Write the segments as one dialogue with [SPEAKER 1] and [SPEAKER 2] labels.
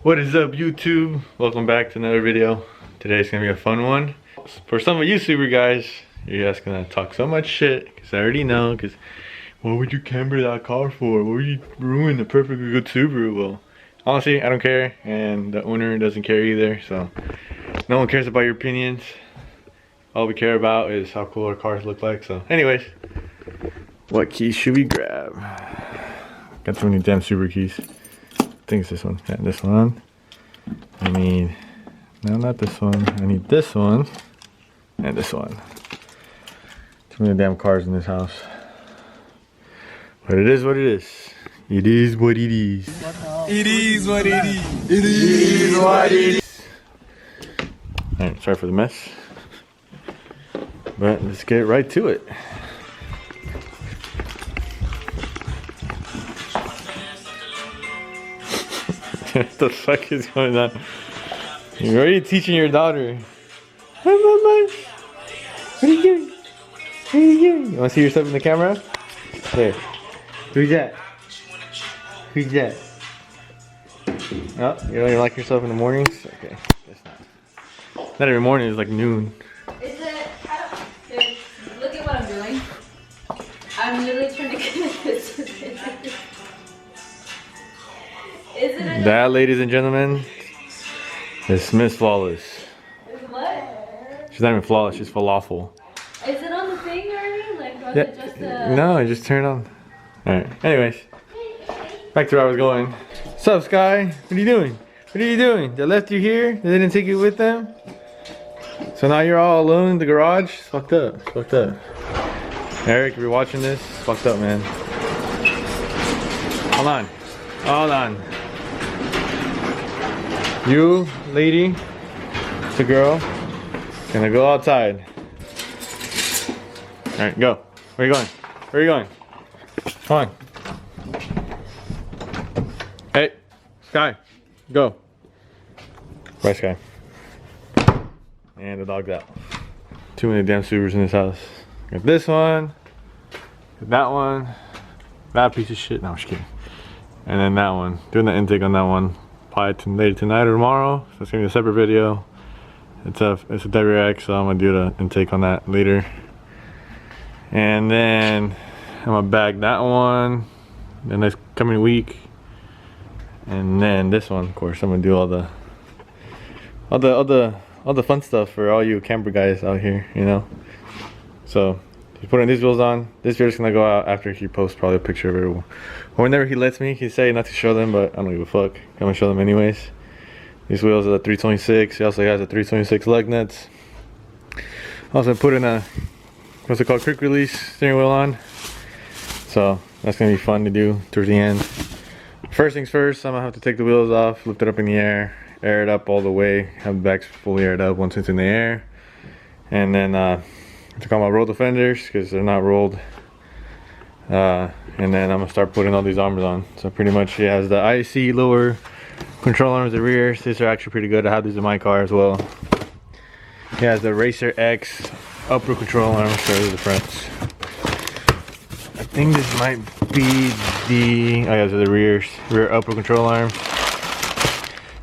[SPEAKER 1] What is up, YouTube? Welcome back to another video. Today's gonna be a fun one. For some of you YouTuber guys, you're just gonna talk so much shit, because I already know, because what would you camber that car for? What would you ruin the perfectly good Subaru? Well, honestly, I don't care, and the owner doesn't care either, so no one cares about your opinions. All we care about is how cool our cars look like. So anyways, what keys should we grab? Got so many damn Subaru keys. I think it's this one. Yeah, this one. I need, no, not this one. I need this one and this one. Too many damn cars in this house. But it is what it is. It is what it is.
[SPEAKER 2] It is what it is.
[SPEAKER 1] It is what it is. Alright, sorry for the mess. But let's get right to it. What the fuck is going on? You're already teaching your daughter. Hi, Mama. What are you doing? What are you doing? You want to see yourself in the camera? There. Who's that? Who's that? Oh, you don't even like yourself in the mornings? Okay, guess not. Not every morning, it's like noon.
[SPEAKER 3] Is it? Dude, look at what I'm doing. I'm literally trying to connect this to this. Isn't it?
[SPEAKER 1] That, ladies and gentlemen, is Miss Flawless.
[SPEAKER 3] Is what?
[SPEAKER 1] She's not even flawless, she's falafel.
[SPEAKER 3] Is it on the thing already? Like, was
[SPEAKER 1] Yeah.
[SPEAKER 3] it just a...
[SPEAKER 1] No, I just turned on. Alright, anyways. Back to where I was going. What's up, Sky? What are you doing? What are you doing? They left you here? They didn't take you with them? So now you're all alone in the garage? It's fucked up. It's fucked up. Eric, if you're watching this, it's fucked up, man. Hold on. Hold on. You, lady, it's a girl, gonna go outside. Alright, go. Where are you going? Where are you going? Come on. Hey, Sky, go. Bye, Sky. And the dog's out. Too many damn Subarus in this house. Got this one, got that piece of shit. No, I'm just kidding. And then that one. Doing the intake on that one. Probably later tonight or tomorrow. So it's gonna be a separate video. It's a WX, so I'm gonna do the intake on that later. And then I'm gonna bag that one the next coming week. And then this one, of course, I'm gonna do all the fun stuff for all you camper guys out here, you know. So he's putting these wheels on. This video's gonna go out after he posts probably a picture of it. Or whenever he lets me. He's saying not to show them, but I don't give a fuck. I'm gonna show them anyways. These wheels are the 326. He also has the 326 lug nuts. Also put in a, what's it called, quick release steering wheel on. So that's gonna be fun to do towards the end. First things first, I'm gonna have to take the wheels off, lift it up in the air it up all the way, have the backs fully aired up once it's in the air. And then I took out my roll defenders because they're not rolled. And then I'm gonna start putting all these arms on. So pretty much he has the IC lower control arms, the rear. These are actually pretty good. I have these in my car as well. He has the Racer X upper control arms. Sorry, the fronts. I think this might be the, oh yeah, these are the rear upper control arms.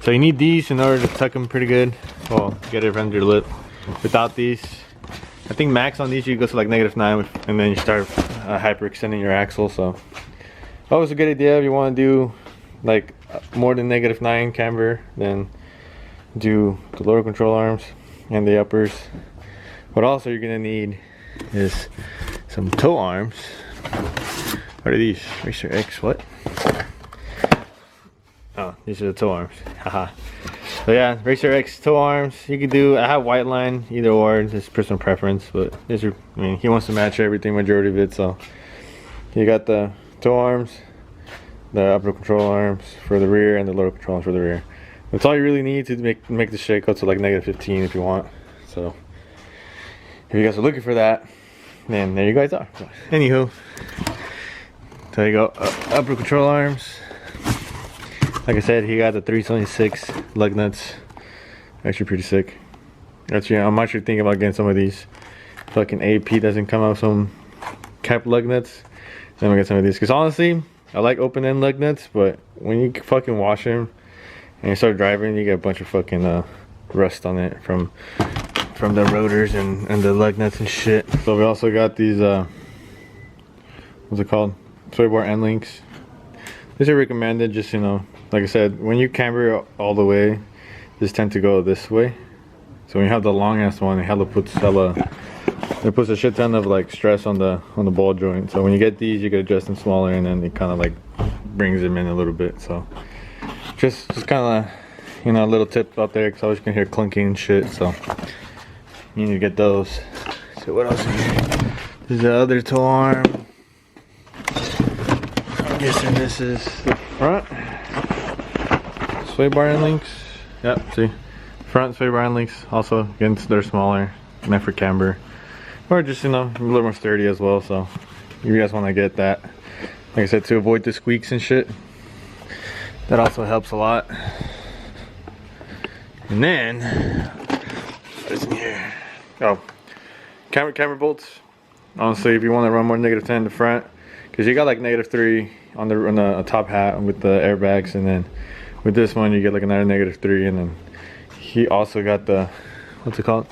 [SPEAKER 1] So you need these in order to tuck them pretty good. Well, get it under the lip. Without these, I think max on these you go to like -9, and then you start hyperextending your axle. So always a good idea if you want to do like more than -9 camber, then do the lower control arms and the uppers. What also you're gonna need is some toe arms. What are these? Racer X, what? Oh, these are the toe arms. Haha. So yeah, Racer X toe arms. You can do, I have white line, either or, it's personal preference, but these are, I mean, he wants to match everything, majority of it, so you got the toe arms, the upper control arms for the rear, and the lower control arms for the rear. That's all you really need to make the shit go to like -15 if you want. So if you guys are looking for that, then there you guys are. Anywho, there you go, upper control arms. Like I said, he got the 326 lug nuts. Actually pretty sick. Actually, I'm actually thinking about getting some of these. Fucking AP doesn't come out with some cap lug nuts. So I'm gonna get some of these. Because honestly, I like open end lug nuts, but when you fucking wash them and you start driving, you get a bunch of fucking rust on it from the rotors and the lug nuts and shit. So we also got these what's it called, sway bar end links. These are recommended, just, you know, like I said, when you camber all the way, these tend to go this way. So when you have the long ass one, it puts a shit ton of like stress on the ball joint. So when you get these, you can adjust them smaller, and then it kind of like brings them in a little bit. So just kind of, you know, a little tip out there, because I always can hear clunking and shit. So you need to get those. So what else is here? This is the other toe arm. I'm guessing this is the front sway bar end links. Yep, see, front sway bar end links. Also, again, they're smaller, meant for camber, or just, you know, a little more sturdy as well. So if you guys want to get that, like I said, to avoid the squeaks and shit, that also helps a lot. And then what is in here? Oh, camber bolts. Honestly, if you want to run more -10 in the front, because you got like -3 on the top hat with the airbags, and then with this one you get like another -3, and then he also got the, what's it called,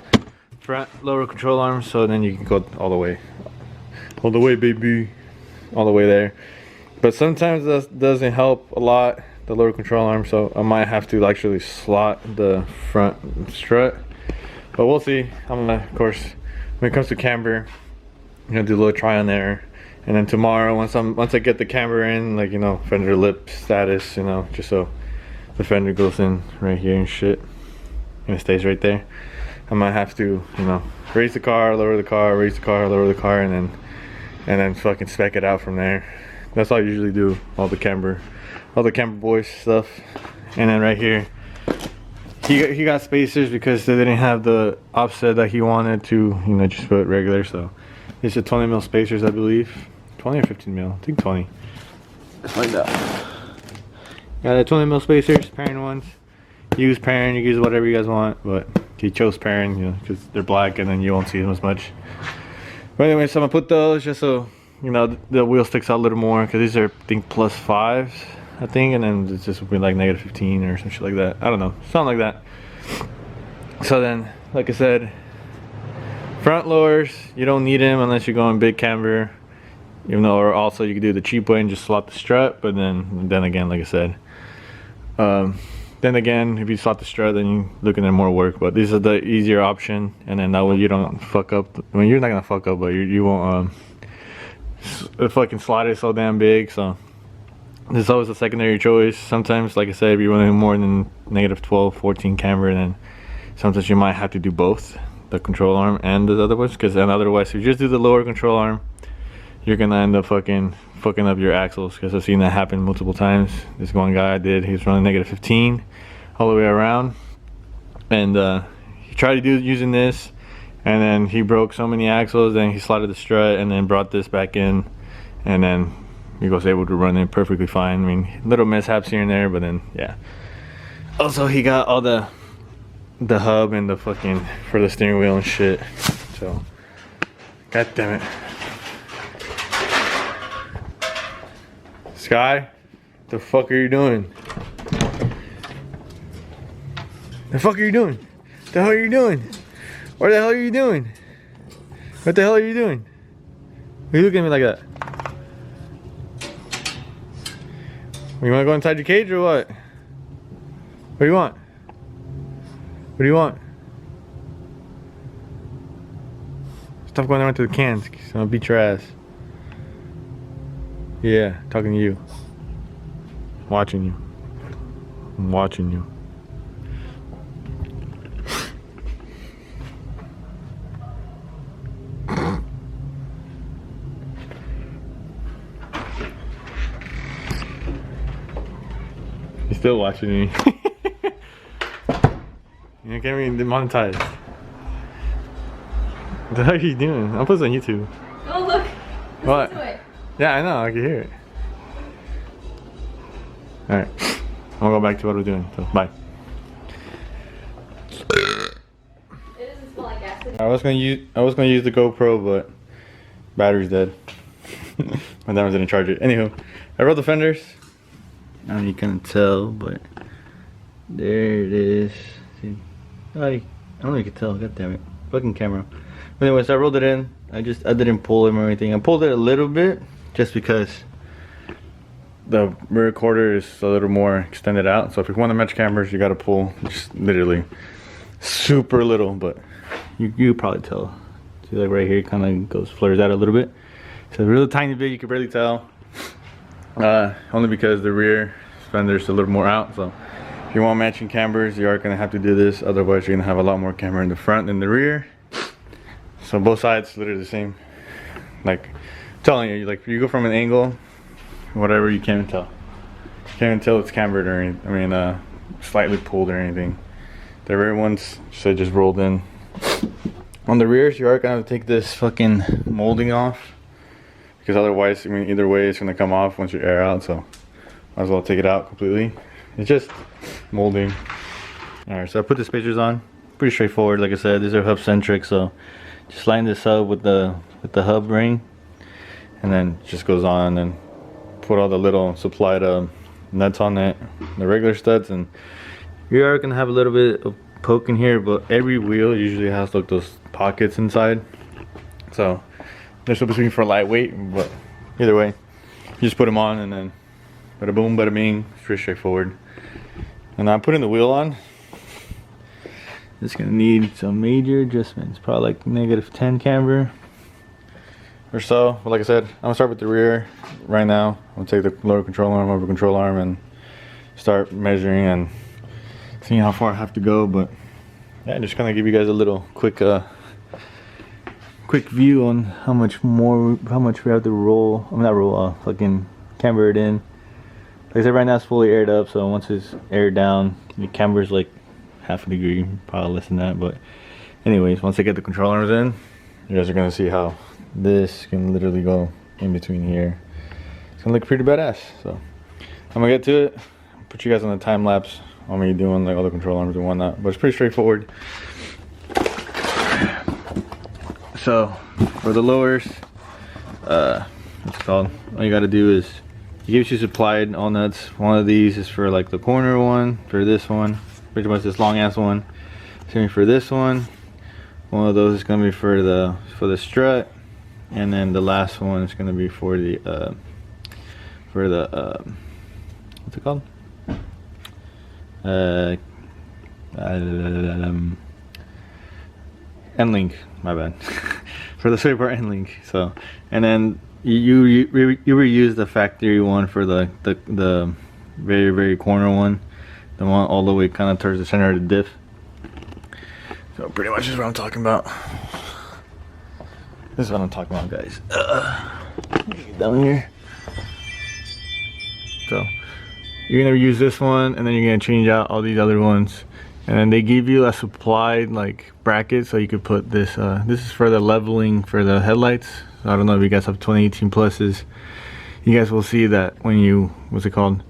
[SPEAKER 1] front lower control arm, so then you can go all the way baby, all the way there. But sometimes that doesn't help a lot, the lower control arm, so I might have to actually slot the front strut, but we'll see. I'm gonna, of course, when it comes to camber, I'm gonna do a little try on there. And then tomorrow, once I get the camber in, like, you know, fender lip status, you know, just so the fender goes in right here and shit, and it stays right there, I might have to, you know, raise the car, lower the car, raise the car, lower the car, and then fucking spec it out from there. That's all I usually do, all the camber boys stuff. And then right here, he got spacers because they didn't have the offset that he wanted to, you know, just put regular. So these are 20 mil spacers, I believe. 20 or 15 mil, I think 20. Let's find out. Got the 20 mil spacers, pairing ones. Use pairing, you use whatever you guys want, but he chose pairing, you know, because they're black and then you won't see them as much. But anyway, so I'm gonna put those just so, you know, the wheel sticks out a little more, because these are, I think, +5s, I think, and then it's just be like -15 or some shit like that. I don't know, something like that. So then, like I said, front lowers, you don't need them unless you're going big camber. Even though, or also you could do the cheap way and just slot the strut, but then again, like I said, then again, if you slot the strut, then you're looking at more work. But this is the easier option, and then that way you don't fuck up. I mean, you're not gonna fuck up, but you won't the fucking slot is so damn big. So this is always a secondary choice. Sometimes, like I said, if you're running more than -12, 14 camber, then sometimes you might have to do both, the control arm and the other ones, because then otherwise, if you just do the lower control arm, you're gonna end up fucking up your axles, because I've seen that happen multiple times. This one guy I did, he was running -15 all the way around, and he tried to do using this, and then he broke so many axles, then he slotted the strut and then brought this back in, and then he was able to run it perfectly fine. I mean, little mishaps here and there, but then yeah. Also, he got all the hub and the fucking for the steering wheel and shit. So, god damn it. Sky, the fuck are you doing? The fuck are you doing? The hell are you doing? What the hell are you doing? What the hell are you doing? Why are you looking at me like that? You wanna go inside your cage or what? What do you want? What do you want? Stop going around to the cans, so I'll beat your ass. Yeah, talking to you. Watching you. I'm watching you. He's still watching me. You can't be demonetized. What the hell are you doing? I'll put this on YouTube.
[SPEAKER 3] Oh look.
[SPEAKER 1] What?
[SPEAKER 3] Listen to it.
[SPEAKER 1] Yeah, I know, I can hear it. Alright, I'm gonna go back to what we're doing, so bye.
[SPEAKER 3] It doesn't smell like acid.
[SPEAKER 1] I was gonna use the GoPro, but battery's dead. My dad didn't charge it. Anywho, I wrote the fenders. I don't know if you can tell, but There it is. See? I don't know if you can tell. God damn it. Fucking camera. But anyways, I rolled it in. I didn't pull him or anything. I pulled it a little bit just because the rear quarter is a little more extended out. So if you want to match cameras, you gotta pull just literally super little, but you probably tell. See, like right here, it kind of goes flares out a little bit. So a really tiny bit, you can barely tell. Only because the rear fender's a little more out. So if you want matching cambers, you are gonna have to do this. Otherwise, you're gonna have a lot more camber in the front than the rear. So both sides literally the same. Like I'm telling you, like you go from an angle, whatever, you can't even tell. You can't even tell it's cambered or anything. I mean, slightly pulled or anything. The rear ones just rolled in. On the rears, you are gonna have to take this fucking molding off, because otherwise, I mean, either way, it's gonna come off once you air out. So might as well take it out completely. It's just molding. All right, so I put the spacers on. Pretty straightforward. Like I said, these are hub centric, so just line this up with the hub ring, and then it just goes on, and put all the little supplied nuts on it, the regular studs, and you are gonna have a little bit of poke in here, but every wheel usually has like those pockets inside, so they're supposed to be for lightweight. But either way, you just put them on, and then bada boom, bada bing. It's pretty straightforward. And I'm putting the wheel on. It's gonna need some major adjustments, probably like -10 camber or so. But like I said, I'm gonna start with the rear right now. I'm gonna take the lower control arm over control arm and start measuring and seeing how far I have to go. But yeah, just gonna give you guys a little quick view on how much we have to roll. I'm not roll, fucking camber it in. Like I said, right now it's fully aired up, so once it's aired down, the camber's like half a degree, probably less than that. But anyways, once I get the control arms in, you guys are gonna see how this can literally go in between here. It's gonna look pretty badass. So I'm gonna get to it, put you guys on the time lapse on me doing like all the control arms and whatnot. But it's pretty straightforward. So for the lowers, what's it called? All you gotta do is, it gives you supplied all nuts. One of these is for like the corner one, for this one, pretty much this long ass one. Same for this one. One of those is gonna be for the strut, and then the last one is gonna be for the what's it called? End link. My bad. For the straight part end link. So, and then you reuse the factory one for the very corner one, the one all the way kind of towards the center of the diff. So pretty much is what I'm talking about. This is what I'm talking about, guys. Down here. So you're gonna use this one, and then you're gonna change out all these other ones. And then they give you a supplied like bracket, so you could put this. This is for the leveling for the headlights. So I don't know if you guys have 2018 pluses. You guys will see that when you, what's it called?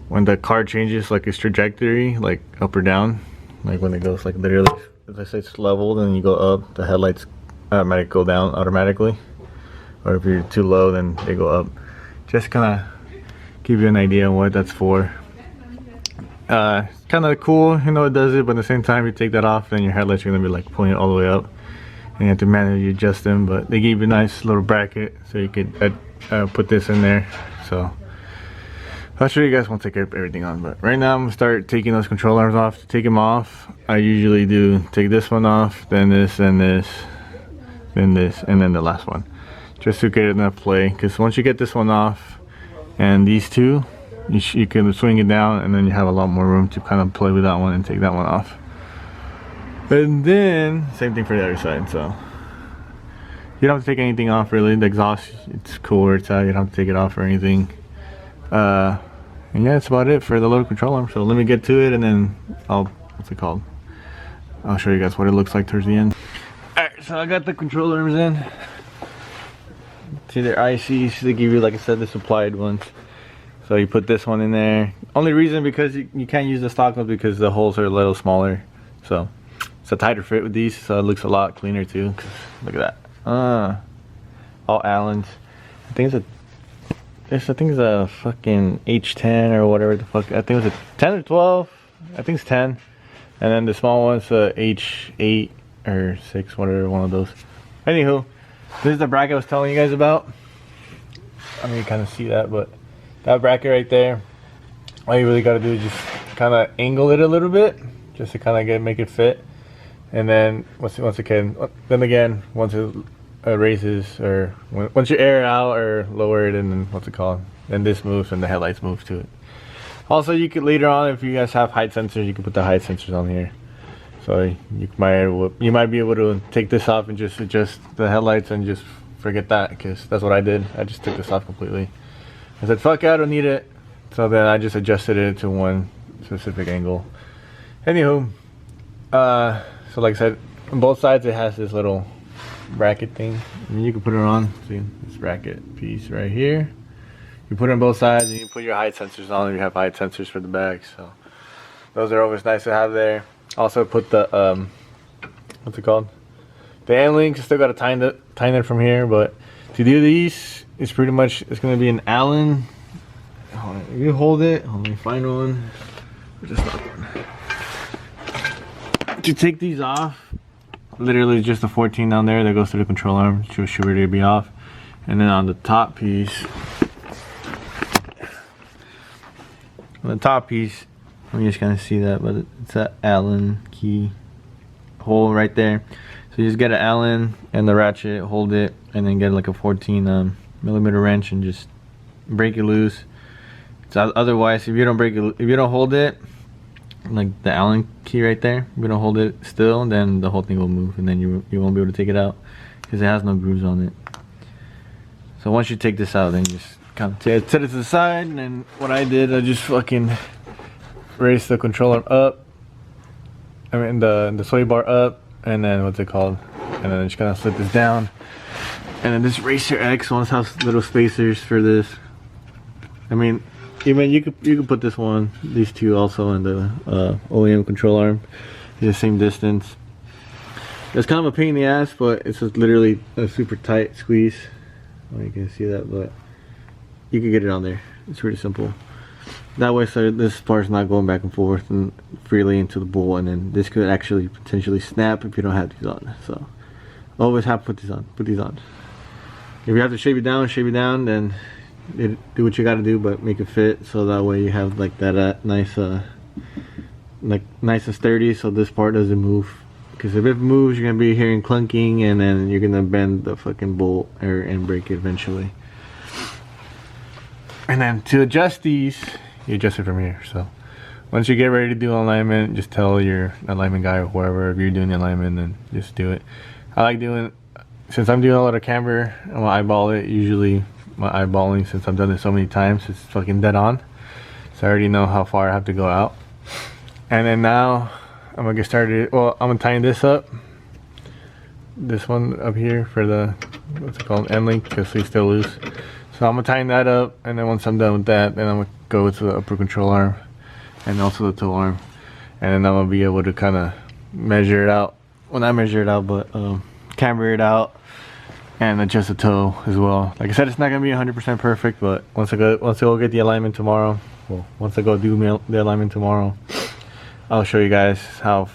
[SPEAKER 1] When the car changes like its trajectory, like up or down, like when it goes like literally, if I say it's leveled and you go up, the headlights automatically go down automatically. Or if you're too low, then they go up. Just kind of give you an idea on what that's for. Kind of cool, you know, it does it, but at the same time, you take that off, then your headlights are gonna be like pulling it all the way up, and you have to manually adjust them. But they give you a nice little bracket, so you could put this in there. So I'll show you guys once I get everything on. But right now, I'm gonna start taking those control arms off. To take them off, I usually do take this one off, then this, then this, then this, and then the last one, just to get enough play. Because once you get this one off, and these two, you can swing it down, and then you have a lot more room to kind of play with that one and take that one off. And then same thing for the other side. So you don't have to take anything off really. The exhaust, it's cool where it's at. You don't have to take it off or anything. And yeah, that's about it for the lower control arm. So let me get to it, and then what's it called? I'll show you guys what it looks like towards the end. Alright, so I got the control arms in. See, they're ICs. They give you, like I said, the supplied ones. So you put this one in there. Only reason because you can't use the stock ones because the holes are a little smaller. So it's a tighter fit with these, so it looks a lot cleaner too. Look at that. All Allens. I think it's a fucking H10 or whatever the fuck. I think it was a 10 or 12. I think it's 10, and then the small one's H8 or 6, whatever, one of those. Anywho, this is the bracket I was telling you guys about. I mean, you kind of see that, but that bracket right there, all you really got to do is just kind of angle it a little bit, just to kind of make it fit. And then once again, once it raises, or once you air it out or lower it, and then what's it called? Then this moves and the headlights move to it. Also, you could later on, if you guys have height sensors, you can put the height sensors on here. So you might be able to take this off and just adjust the headlights and just forget that, because that's what I did. I just took this off completely. I said, fuck it, I don't need it. So then I just adjusted it to one specific angle. Anywho, so like I said, on both sides it has this little bracket thing. And you can put it on, see this bracket piece right here. You put it on both sides, and you put your height sensors on if you have height sensors for the back. So those are always nice to have there. Also put the what's it called? The end links. Still got to tighten it from here, but to do these, it's pretty much, it's gonna be an Allen. Hold on, if you hold it, let me find one. Just not one. To take these off, literally just the 14 down there that goes to the control arm should ready to be off, and then on the top piece. On the top piece, let me just kind of see that, but it's an Allen key hole right there. So you just get an Allen and the ratchet, hold it, and then get like a 14 millimeter wrench and just break it loose. So otherwise, if you don't hold it, like the Allen key right there, if you don't hold it still, then the whole thing will move, and then you won't be able to take it out because it has no grooves on it. So once you take this out, then you just kind of set it to the side, and then what I did, I just fucking raised the controller up. I mean the sway bar up, and then what's it called? And then just kind of slip this down. And then this Racer X ones have little spacers for this. I mean, even you could put this one, these two also in the OEM control arm. It's the same distance. It's kind of a pain in the ass, but it's just literally a super tight squeeze. Well, you can see that, but you can get it on there. It's pretty simple. That way, so this part's not going back and forth and freely into the bowl, and then this could actually potentially snap if you don't have these on. So always have to put these on. Put these on. If you have to shave it down, then do what you got to do, but make it fit so that way you have like that nice, like nice and sturdy, so this part doesn't move. Because if it moves, you're gonna be hearing clunking, and then you're gonna bend the fucking bolt and break it eventually. And then to adjust these, you adjust it from here. So once you get ready to do alignment, just tell your alignment guy or whoever, if you're doing the alignment, then just do it. I like doing, since I'm doing a lot of camber, I'm gonna eyeball it. Usually my eyeballing, since I've done it so many times, it's fucking dead on. So I already know how far I have to go out. And then now I'm gonna get started. Well, I'm gonna tighten this up. This one up here for the, what's it called, end link, because it's still loose. So I'm gonna tighten that up, and then once I'm done with that, then I'm gonna go to the upper control arm and also the toe arm, and then I'm gonna be able to kind of measure it out. Well, not measure it out, but camber it out and adjust the toe as well. Like I said, it's not gonna be 100% perfect, but once I go get the alignment tomorrow, well, once I go do the alignment tomorrow, I'll show you guys how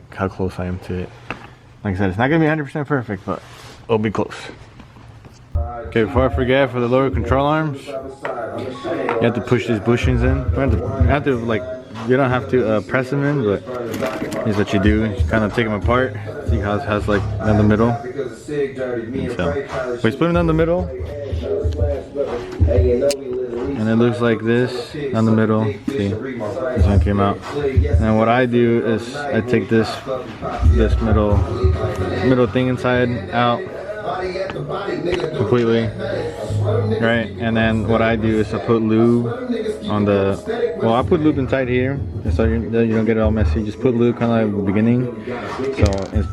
[SPEAKER 1] close I am to it. Like I said, it's not gonna be 100% perfect, but it'll be close. Okay, before I forget, for the lower control arms, you have to push these bushings in. You don't have to press them in, but here's what you do. You kind of take them apart. See how it has like down the middle. So we split them down the middle, and it looks like this down the middle. See, this one came out. And what I do is I take this middle thing inside out completely, right? And then what I do is I put lube on the, well, I put lube inside here so you don't get it all messy. Just put lube kind of like the beginning. So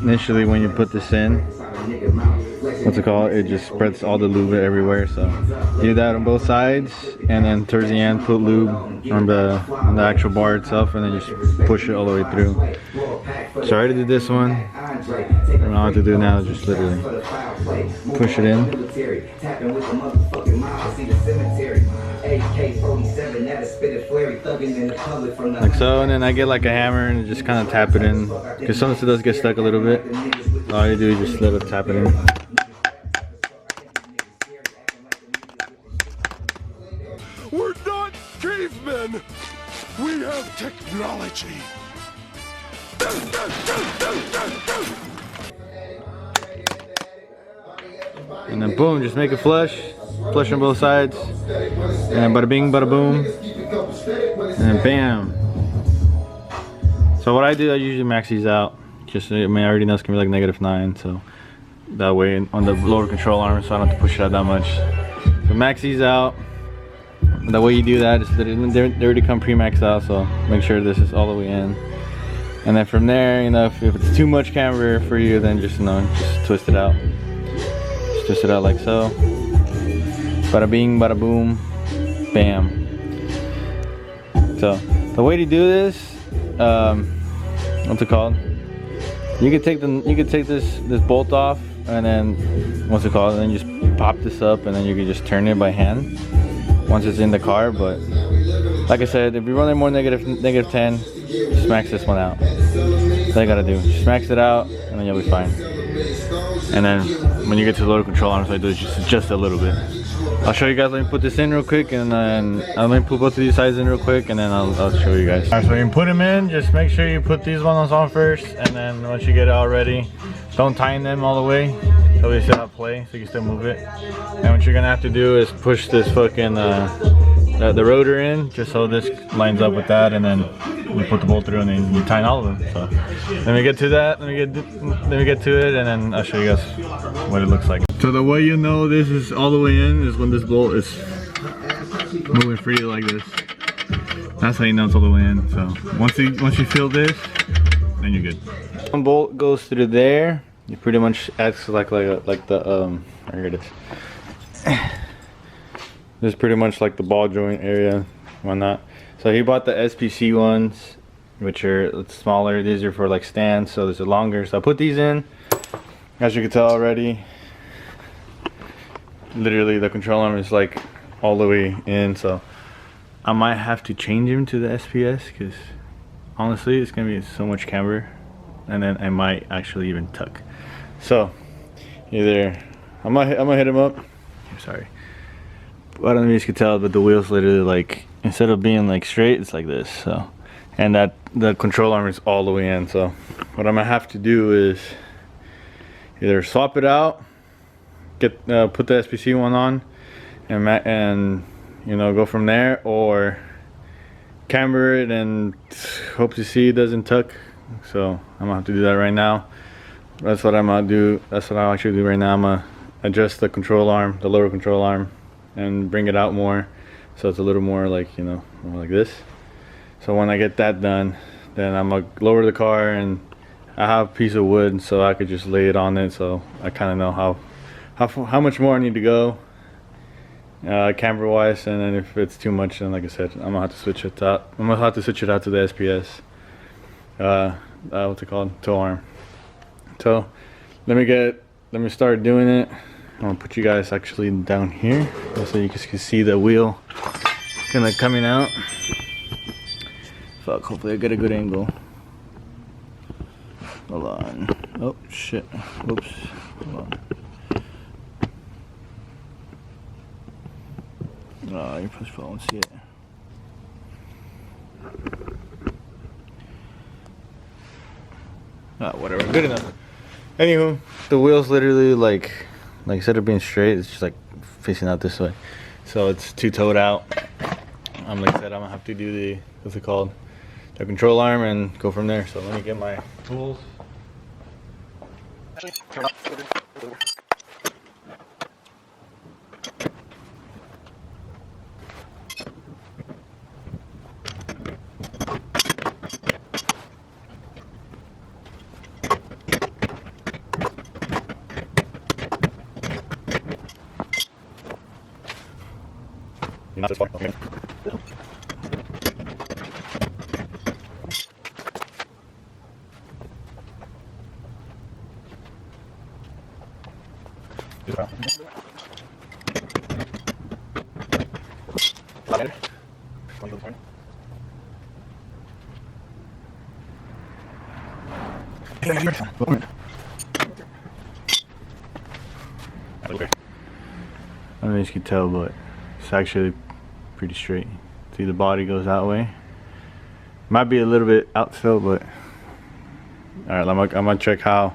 [SPEAKER 1] initially when you put this in, what's it called, it just spreads all the lube everywhere. So do that on both sides, and then towards the end put lube on the actual bar itself, and then just push it all the way through. So I already did this one, and all I have to do now is just literally push it in. like so, and then I get like a hammer and just kind of tap it in, because sometimes it does get stuck a little bit. All you do is just let it tap it in.
[SPEAKER 2] We're not cavemen. We have technology.
[SPEAKER 1] And then boom, just make it flush on both sides, and then bada bing, bada boom, and then bam. So what I do, I usually max these out. Just, I mean, I already know it's gonna be like -9, so that way on the lower control arm, so I don't have to push it out that much. So max these out. The way you do that is that they already come pre-maxed out, so make sure this is all the way in. And then from there, you know, if it's too much camber for you, then just, you know, just twist it out. Just twist it out like so. Bada bing, bada boom, bam. So the way to do this, what's it called? You could take this bolt off, and then what's it called? And then just pop this up, and then you could just turn it by hand once it's in the car. But like I said, if you're running more -10, just max this one out. That's all you gotta do. Just max it out, and then you'll be fine. And then when you get to the lower control arms, I do just adjust a little bit. I'll show you guys. Let me put this in real quick, and then let me put both of these sides in real quick, and then I'll show you guys. Alright, so you put them in. Just make sure you put these ones on first, and then once you get it all ready, don't tighten them all the way, so they still have play, so you can still move it. And what you're gonna have to do is push this fucking the rotor in, just so this lines up with that, and then you put the bolt through, and then you tighten all of them. So let me get to that. Let me get to it, and then I'll show you guys what it looks like. So the way you know this is all the way in is when this bolt is moving freely like this. That's how you know it's all the way in. So once you feel this, then you're good. One bolt goes through there. It pretty much acts like the here it is. This is pretty much like the ball joint area, whatnot. So he bought the SPC ones, which are smaller. These are for like stands, so there's a longer. So I put these in. As you can tell already, literally the control arm is like all the way in. So I might have to change him to the SPS, because honestly, it's gonna be so much camber, and then I might actually even tuck. So either I'm gonna hit him up. Sorry. I don't know if you can tell, but the wheels literally, like, instead of being like straight, it's like this. So, and that the control arm is all the way in. So what I'm gonna have to do is either swap it out, put the SPC one on, and you know, go from there, or camber it and hope to see it doesn't tuck. So I'm gonna have to do that right now. That's what I'm gonna do. That's what I'll actually do right now. I'm gonna adjust the control arm, the lower control arm, and bring it out more, so it's a little more like, you know, more like this. So when I get that done, then I'm gonna lower the car, and I have a piece of wood, so I could just lay it on it, so I kind of know how much more I need to go, camber wise. And then if it's too much, then like I said, I'm gonna have to switch it out. I'm gonna have to switch it out to the SPS. What's it called? Tow arm. So let me start doing it. I'm gonna put you guys actually down here so you guys can see the wheel kind of coming out. Fuck, hopefully I get a good angle. Hold on. Oh shit. Oops. Hold on. Oh, you probably won't see it. Oh, whatever. Good enough. Anywho, the wheel's literally like instead of being straight, it's just like facing out this way. So it's two-toed out. Like I said, I'm gonna have to do the, what's it called? The control arm, and go from there. So let me get my tools. Not this far. Okay. I don't know if you can tell, but it's actually pretty straight. See, the body goes that way. Might be a little bit out still, but all right. I'm gonna check how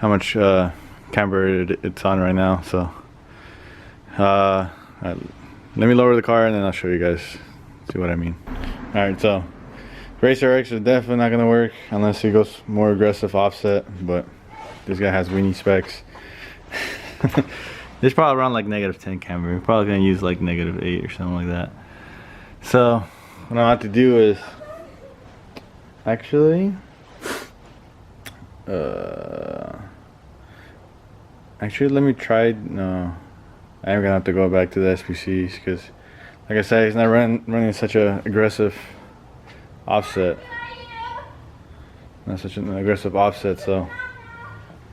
[SPEAKER 1] much camber it's on right now. So all right, let me lower the car and then I'll show you guys. See what I mean. All right, so Racer X is definitely not gonna work unless he goes more aggressive offset, but this guy has weenie specs. This probably around like -10 camber. We're probably gonna use like -8 or something like that. So what I have to do is actually let me try. No, I'm gonna have to go back to the SPCs because, like I said, he's not running such a aggressive offset. Not such an aggressive offset, so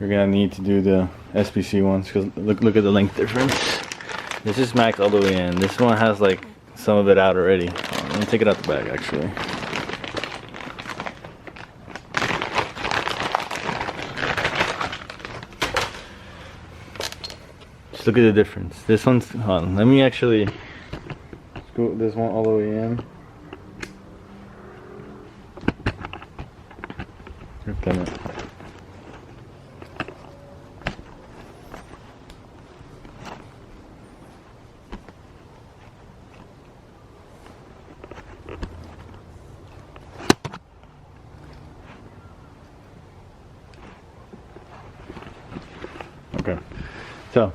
[SPEAKER 1] you're gonna need to do the SPC ones because look at the length difference. This is max all the way in. This one has like some of it out already. Let me take it out the bag actually. Just look at the difference. This one's, hold on, let me actually scoot this one all the way in. Damn it. Okay, so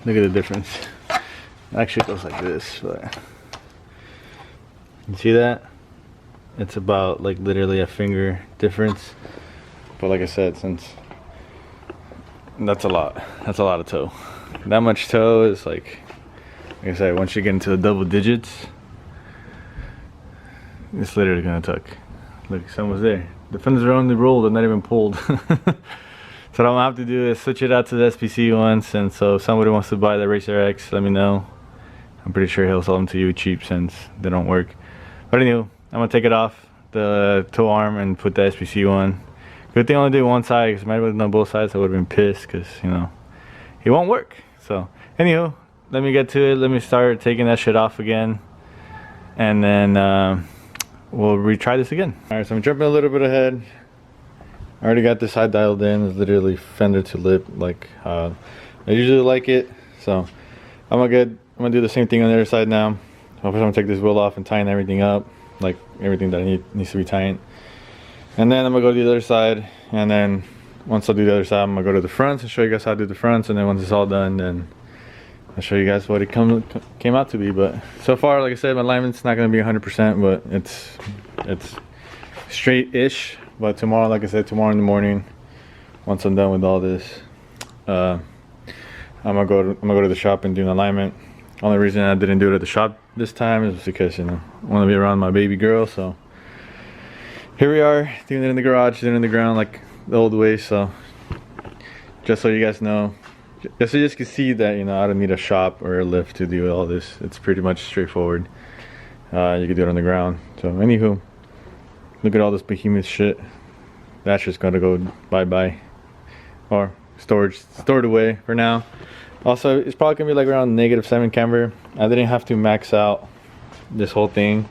[SPEAKER 1] look at the difference. It actually goes like this, but you see that? It's about like literally a finger difference. But like I said, since that's a lot of toe. That much toe is like I said, once you get into the double digits, it's literally gonna tuck. Look, someone's there. The fenders are only rolled, they're not even pulled. So what I'm gonna have to do is switch it out to the SPC ones, and so if somebody wants to buy the Racer X, let me know. I'm pretty sure he'll sell them to you cheap since they don't work. But anyway, I'm gonna take it off the toe arm and put the SPC one. Good thing I only did one side, because if I would have done both sides I would have been pissed, because you know it won't work. So anywho, let me get to it. Let me start taking that shit off again, and then we'll retry this again. All right, so I'm jumping a little bit ahead. I already got this side dialed in. It's literally fender to lip, like I usually like it. So I'm gonna do the same thing on the other side now. So I'm gonna take this wheel off and tighten everything up, like everything that needs to be tightened. And then I'm gonna go to the other side, and then once I do the other side, I'm gonna go to the fronts and show you guys how to do the fronts. And then once it's all done, then I'll show you guys what it came out to be. But so far, like I said, my alignment's not gonna be 100%, but it's straight-ish. But tomorrow, like I said, tomorrow in the morning, once I'm done with all this, I'm gonna go to the shop and do an alignment. Only reason I didn't do it at the shop this time is because, you know, I want to be around my baby girl. So here we are, doing it in the garage, doing it in the ground like the old way. So just so you guys know, just so you guys can see that, you know, I don't need a shop or a lift to do all this. It's pretty much straightforward. You can do it on the ground. So anywho, look at all this behemoth shit. That's just gonna go bye-bye, or stored away for now. Also, it's probably gonna be like around -7 camber. I didn't have to max out this whole thing.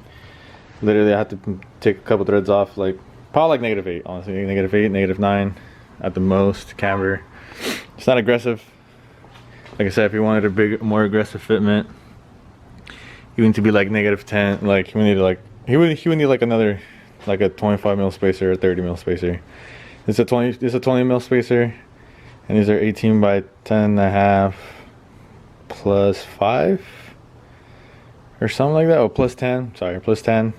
[SPEAKER 1] Literally, I had to take a couple threads off, like probably like -8, honestly, -8, -9 at the most camber. It's not aggressive. Like I said, if you wanted a more aggressive fitment, you need to be like -10. Like he would need like another, like a 25 mil spacer or 30 mil spacer. It's a 20 mil spacer, and these are 18 by 10.5 plus 5 or something like that. Oh, plus 10. Sorry, plus 10.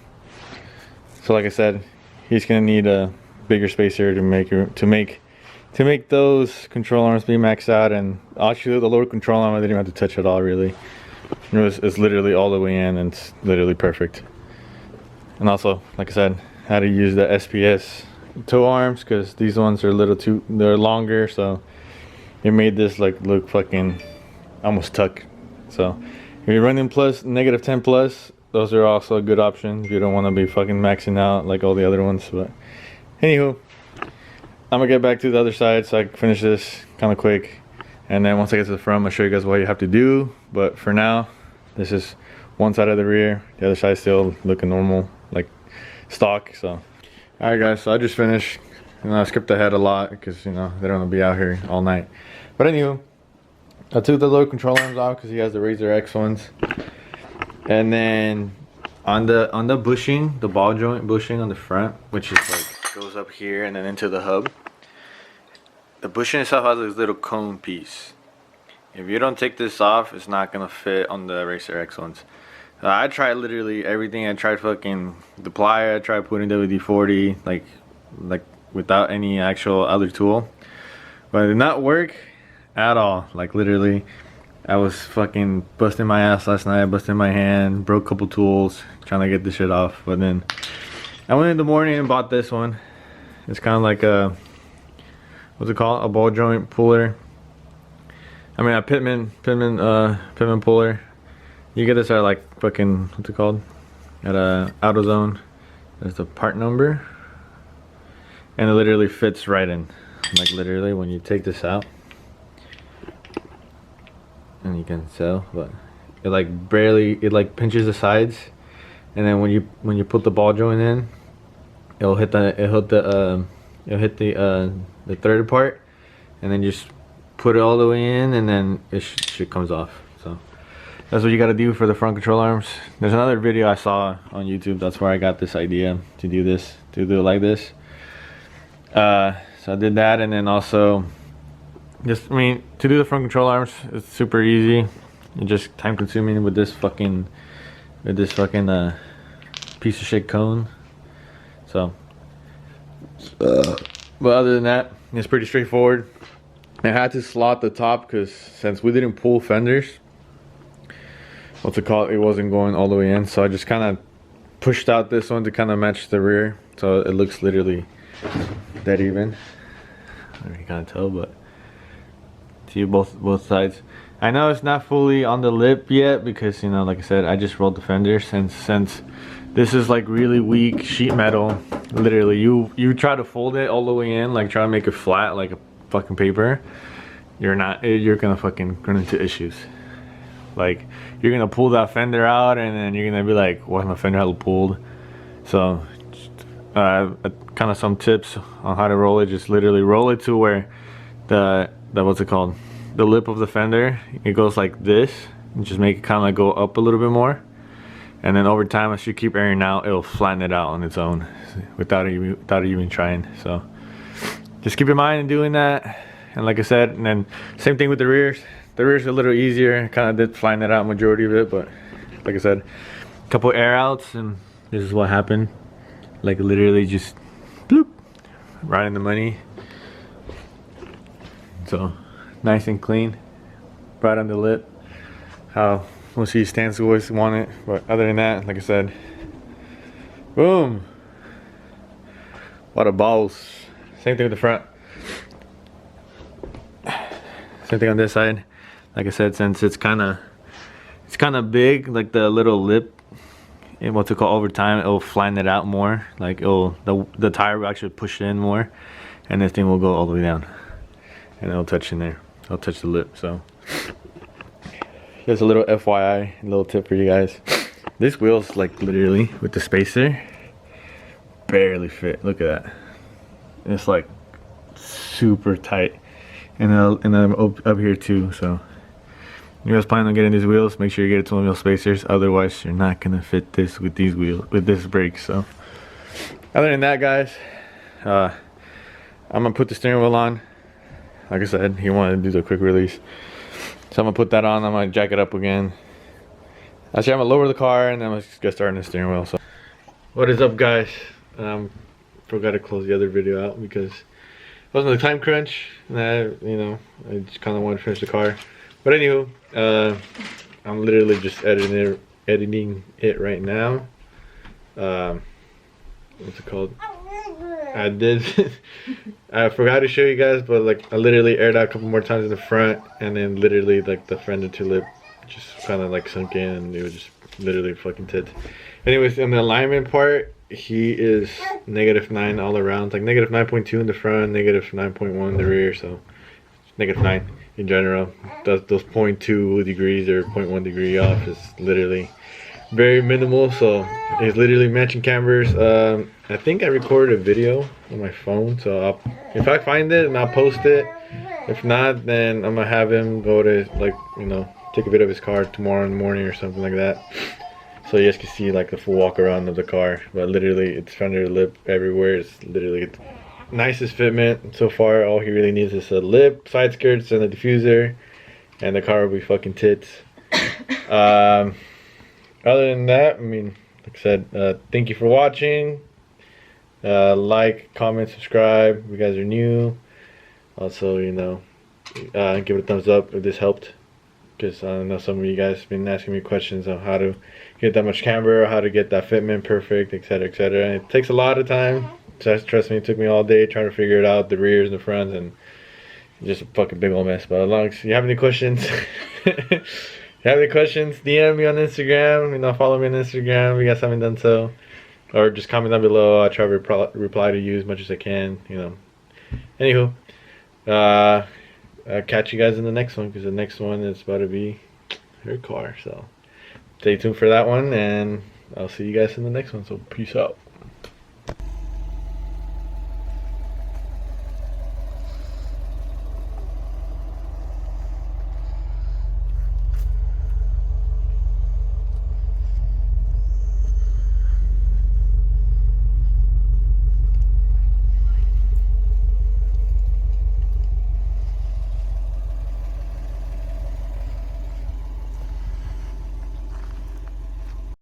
[SPEAKER 1] So like I said, he's gonna need a bigger spacer to make those control arms be maxed out. And actually, the lower control arm I didn't even have to touch at all really. It's literally all the way in, and it's literally perfect. And also, like I said, how to use the SPS toe arms, because these ones are they're longer, so it made this like look fucking almost tuck. So if you're running plus -10 plus, those are also a good option if you don't want to be fucking maxing out like all the other ones. But anywho, I'm gonna get back to the other side so I can finish this kind of quick, and then once I get to the front, I'll show you guys what you have to do. But for now, this is one side of the rear, the other side still looking normal, like stock. So alright guys, so I just finished. I skipped ahead a lot because they don't want to be out here all night. But anywho, I took the little control arms off because he has the Razor X ones, and then on the bushing, the ball joint bushing on the front, which is like goes up here and then into the hub, the bushing itself has this little cone piece. If you don't take this off, it's not gonna fit on the Racer X ones. I tried literally everything. I tried fucking the plier, I tried putting WD-40 like without any actual other tool, but it did not work at all. Like literally, I was fucking busting my ass last night, busting my hand, broke a couple tools trying to get this shit off. But then I went in the morning and bought this one. It's kind of like a, what's it called, a ball joint puller. I mean a pitment puller. You get this at like fucking, what's it called, at a AutoZone. There's the part number, and it literally fits right in. Like literally when you take this out, and you can tell, but it like barely, it like pinches the sides, and then when you put the ball joint in, it'll hit the third part, and then just put it all the way in, and then shit comes off. So that's what you got to do for the front control arms. There's another video I saw on YouTube. That's where I got this idea to do this, to do it like this. So I did that, and then also just, I mean, to do the front control arms, it's super easy. It's just time consuming with this fucking piece of shit cone. So but other than that, it's pretty straightforward. I had to slot the top because since we didn't pull fenders, what's it called, it wasn't going all the way in, so I just kind of pushed out this one to kind of match the rear, so it looks literally dead even. I don't know if you can't tell, but see both sides. I know it's not fully on the lip yet because, like I said, I just rolled the fenders, and since this is like really weak sheet metal, literally you try to fold it all the way in, like try to make it flat like a fucking paper, you're gonna fucking run into issues. Like you're gonna pull that fender out, and then you're gonna be like, why my fender hella pulled? So kind of some tips on how to roll it. Just literally roll it to where the what's it called, the lip of the fender, it goes like this, and just make it kind of like go up a little bit more, and then over time as you keep airing out, it'll flatten it out on its own without even trying. So just keep in mind in doing that. And like I said, and then same thing with the rears. The rears are a little easier. Kind of did flatten it out majority of it, but like I said, a couple air outs, and this is what happened. Like literally just bloop, right in the money. So nice and clean, right on the lip. How most of you stance always want it, but other than that, like I said, boom. What a balls. Same thing with the front. Same thing on this side. Like I said, since it's kind of big, like the little lip, and what's it called, over time it'll flatten it out more. Like the tire will actually push it in more, and this thing will go all the way down, and it'll touch in there. It'll touch the lip. So just a little FYI, a little tip for you guys. This wheel's like literally with the spacer barely fit. Look at that. It's like super tight, and I'm up here too. So you guys plan on getting these wheels, make sure you get a twin wheel spacers, otherwise you're not gonna fit this with these wheels, with this brake. So other than that, guys, I'm gonna put the steering wheel on. Like I said, he wanted to do the quick release, so I'm gonna put that on. I'm gonna jack it up again. Actually, I'm gonna lower the car, and then I'm just get started on the steering wheel. So what is up, guys? Forgot to close the other video out because it wasn't a time crunch, and I just kind of wanted to finish the car. But anywho, I'm literally just editing it right now. What's it called? I forgot to show you guys, but like I literally aired out a couple more times in the front, and then literally like the fender to lip just kind of like sunk in, and it was just literally fucking tits. Anyways, on the alignment part, he is -9 all around. It's like -9.2 in the front, -9.1 in the rear, so -9 in general. Those 0.2 degrees or 0.1 degree off is literally very minimal. So it's literally matching cambers. I think I recorded a video on my phone, so if I find it, and I'll post it. If not, then I'm gonna have him go to, like, you know, take a bit of his car tomorrow in the morning or something like that, so you guys can see like the full walk around of the car. But literally, it's Fender lip everywhere. It's literally the nicest fitment so far. All he really needs is a lip, side skirts, and a diffuser, and the car will be fucking tits. Other than that, I mean, like I said, thank you for watching. Like, comment, subscribe if you guys are new. Also, you know, give it a thumbs up if this helped, because I know some of you guys have been asking me questions on how to get that much camber, how to get that fitment perfect, etc, etc. And it takes a lot of time. Trust me, it took me all day trying to figure it out, the rears and the fronts, and just a fucking big old mess. But as long as you have any questions, DM me on Instagram. You know, follow me on Instagram if you guys haven't done so, or just comment down below. I try to reply to you as much as I can. You know. Anywho, I'll catch you guys in the next one, because the next one is about to be her car. So stay tuned for that one, and I'll see you guys in the next one. So peace out.